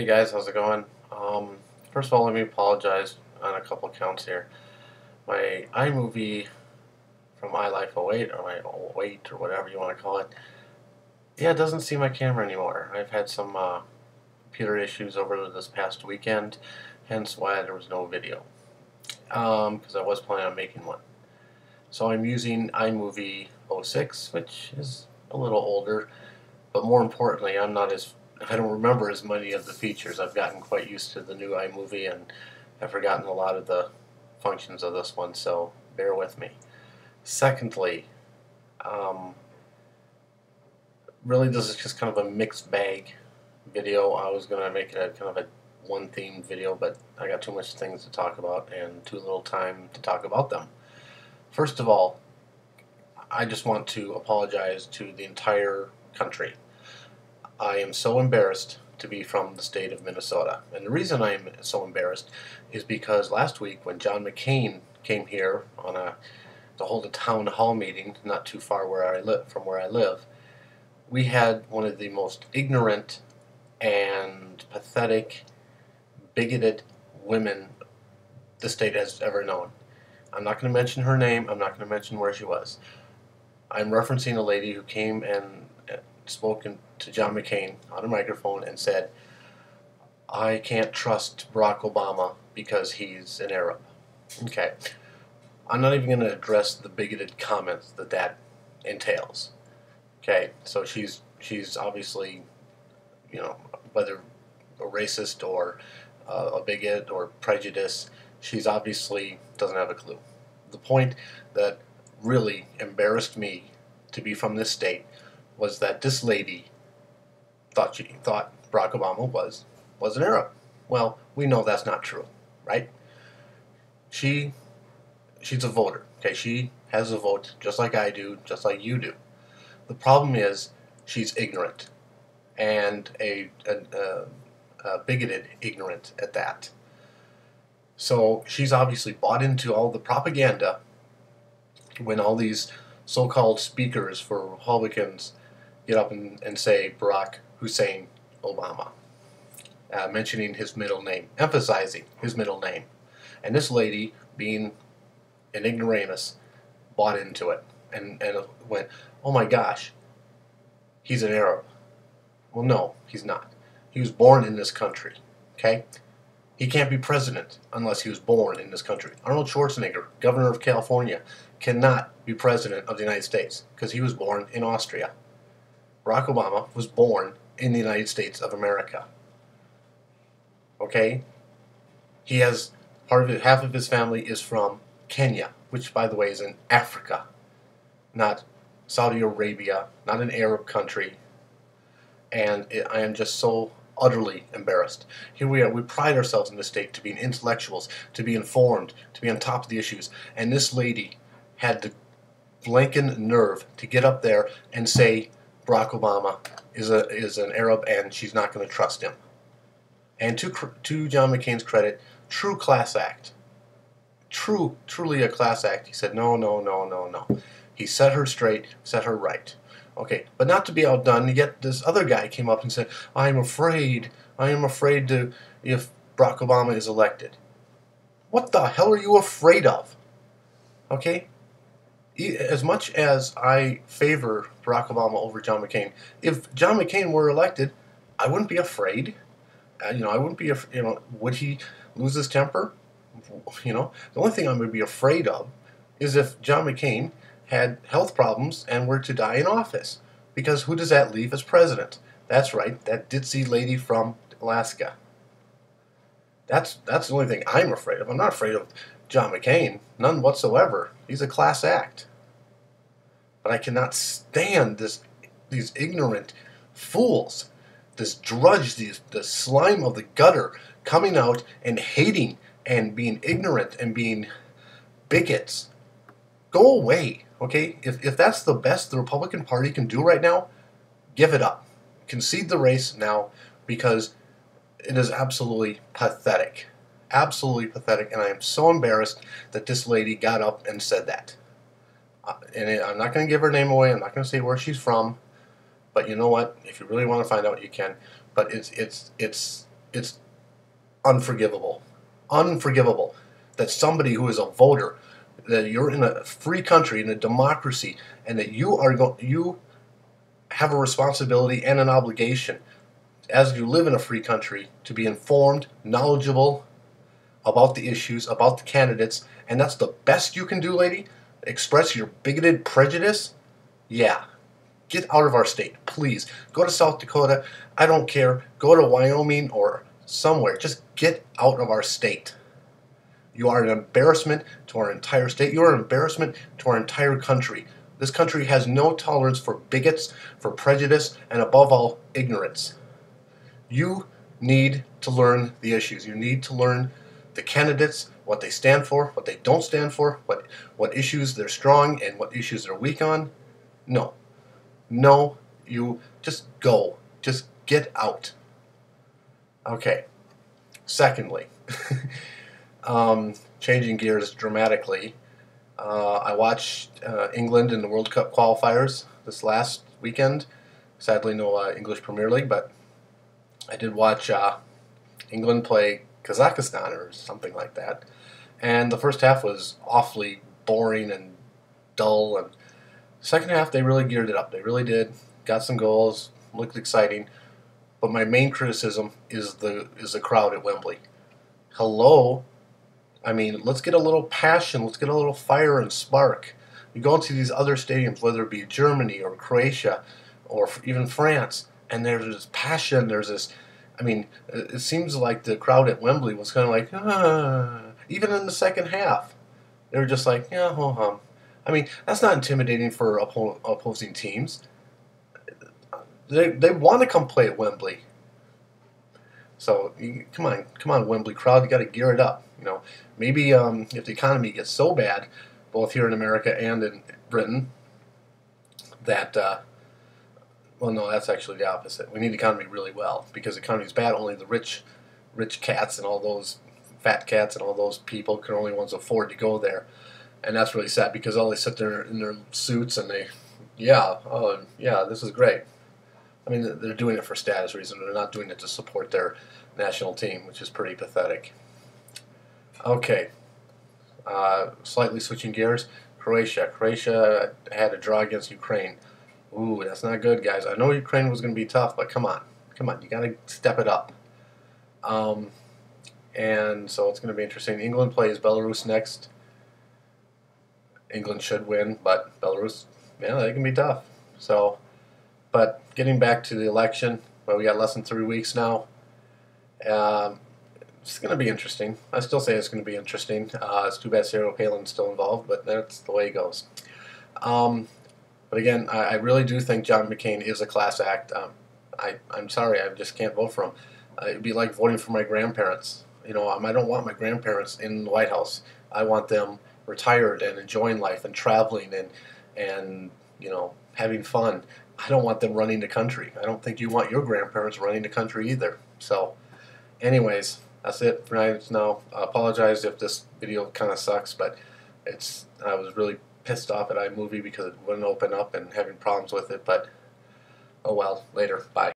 Hey guys, how's it going? First of all, let me apologize on a couple counts here. My iMovie from iLife 08 or my 08 or whatever you want to call it, yeah, it doesn't see my camera anymore. I've had some computer issues over this past weekend, hence why there was no video. Because I was planning on making one. So I'm using iMovie 06, which is a little older, but more importantly, I don't remember as many of the features. I've gotten quite used to the new iMovie and I've forgotten a lot of the functions of this one, so bear with me. Secondly, really this is just kind of a mixed bag video. I was going to make it a kind of a one themed video, but I got too much things to talk about and too little time to talk about them. First of all, I just want to apologize to the entire country. I am so embarrassed to be from the state of Minnesota. And the reason I am so embarrassed is because last week when John McCain came here to hold a town hall meeting not too far from where I live, we had one of the most ignorant and pathetic, bigoted women the state has ever known. I'm not going to mention her name. I'm not going to mention where she was. I'm referencing a lady who came and spoke to John McCain on a microphone and said, "I can't trust Barack Obama because he's an Arab." Okay. I'm not even going to address the bigoted comments that entails. Okay. So she's obviously, whether a racist or a bigot or prejudice, she's obviously doesn't have a clue. The point that really embarrassed me to be from this state was that this lady thought Barack Obama was an Arab. Well, we know that's not true, right? She's a voter. Okay, she has a vote just like I do, just like you do. The problem is she's ignorant, and a bigoted ignorant at that. So she's obviously bought into all the propaganda when all these so-called speakers for Republicans get up and say Barack Hussein Obama, mentioning his middle name, emphasizing his middle name. And this lady, being an ignoramus, bought into it and went, "Oh my gosh, he's an Arab." Well, no, he's not. He was born in this country, okay? He can't be president unless he was born in this country. Arnold Schwarzenegger, governor of California, cannot be president of the United States because he was born in Austria. Barack Obama was born in the United States of America. Okay? He has half of his family is from Kenya, which by the way is in Africa, not Saudi Arabia, not an Arab country. And I am just so utterly embarrassed. Here we are, we pride ourselves in this state to being intellectuals, to be informed, to be on top of the issues. And this lady had the blanking nerve to get up there and say Barack Obama is an Arab and she's not going to trust him. And to John McCain's credit, true class act. Truly a class act. He said, no, no, no, no, no. He set her straight, set her right. Okay, but not to be outdone, yet this other guy came up and said, I am afraid to, if Barack Obama is elected. What the hell are you afraid of? Okay? As much as I favor Barack Obama over John McCain, if John McCain were elected, I wouldn't be afraid. I wouldn't be, would he lose his temper? The only thing I would be afraid of is if John McCain had health problems and were to die in office. Because who does that leave as president? That's right, that ditzy lady from Alaska. That's the only thing I'm afraid of. I'm not afraid of John McCain. None whatsoever. He's a class act. But I cannot stand these ignorant fools, this drudge, the slime of the gutter coming out and hating and being ignorant and being bigots. Go away, okay? If that's the best the Republican Party can do right now, give it up. Concede the race now because it is absolutely pathetic. Absolutely pathetic, and I am so embarrassed that this lady got up and said that. And I'm not going to give her name away. I'm not going to say where she's from. But you know what? If you really want to find out, you can. But it's it's unforgivable. Unforgivable that somebody who is a voter, that you're in a free country, in a democracy, and that you have a responsibility and an obligation, as you live in a free country, to be informed, knowledgeable about the issues, about the candidates, and that's the best you can do, lady? Express your bigoted prejudice? Yeah. Get out of our state, please. Go to South Dakota. I don't care. Go to Wyoming or somewhere. Just get out of our state. You are an embarrassment to our entire state. You are an embarrassment to our entire country. This country has no tolerance for bigots, for prejudice, and above all, ignorance. You need to learn the issues. You need to learn the candidates, what they stand for, what they don't stand for, what issues they're strong and what issues they're weak on. No. No, you just go. Just get out. Okay. Secondly, changing gears dramatically, I watched England in the World Cup qualifiers this last weekend. Sadly, no English Premier League, but I did watch England play Kazakhstan or something like that. And the first half was awfully boring and dull, and second half they really geared it up. They really did. Got some goals, looked exciting. But my main criticism is the crowd at Wembley. Hello? I mean, let's get a little passion, let's get a little fire and spark. You go into these other stadiums, whether it be Germany or Croatia or even France, and there's this passion, there's this, I mean, it seems like the crowd at Wembley was kind of like, even in the second half. They were just like, yeah, ho-hum. I mean, that's not intimidating for opposing teams. They want to come play at Wembley. So come on, Wembley crowd, you got to gear it up. You know, maybe if the economy gets so bad, both here in America and in Britain, that well, no, that's actually the opposite. We need the economy really well, because the economy is bad. Only the rich cats and all those fat cats and all those people can only ones afford to go there, and that's really sad, because all they sit there in their suits and they, yeah, oh yeah, this is great. I mean, they're doing it for status reasons. They're not doing it to support their national team, which is pretty pathetic. Okay, slightly switching gears. Croatia had a draw against Ukraine. Ooh, that's not good, guys. I know Ukraine was going to be tough, but come on, you got to step it up. And so it's going to be interesting. England plays Belarus next. England should win, but Belarus, yeah, they can be tough. So, but getting back to the election, well, we got less than 3 weeks now. It's going to be interesting. I still say it's going to be interesting. It's too bad Sarah Palin's still involved, but that's the way it goes. But again, I really do think John McCain is a class act. I'm sorry, I just can't vote for him. It'd be like voting for my grandparents. You know, I don't want my grandparents in the White House. I want them retired and enjoying life and traveling and you know, having fun. I don't want them running the country. I don't think you want your grandparents running the country either. So, anyways, that's it for now. I apologize if this video kind of sucks, but I was really pissed off at iMovie because it wouldn't open up and having problems with it. But oh well, later. Bye.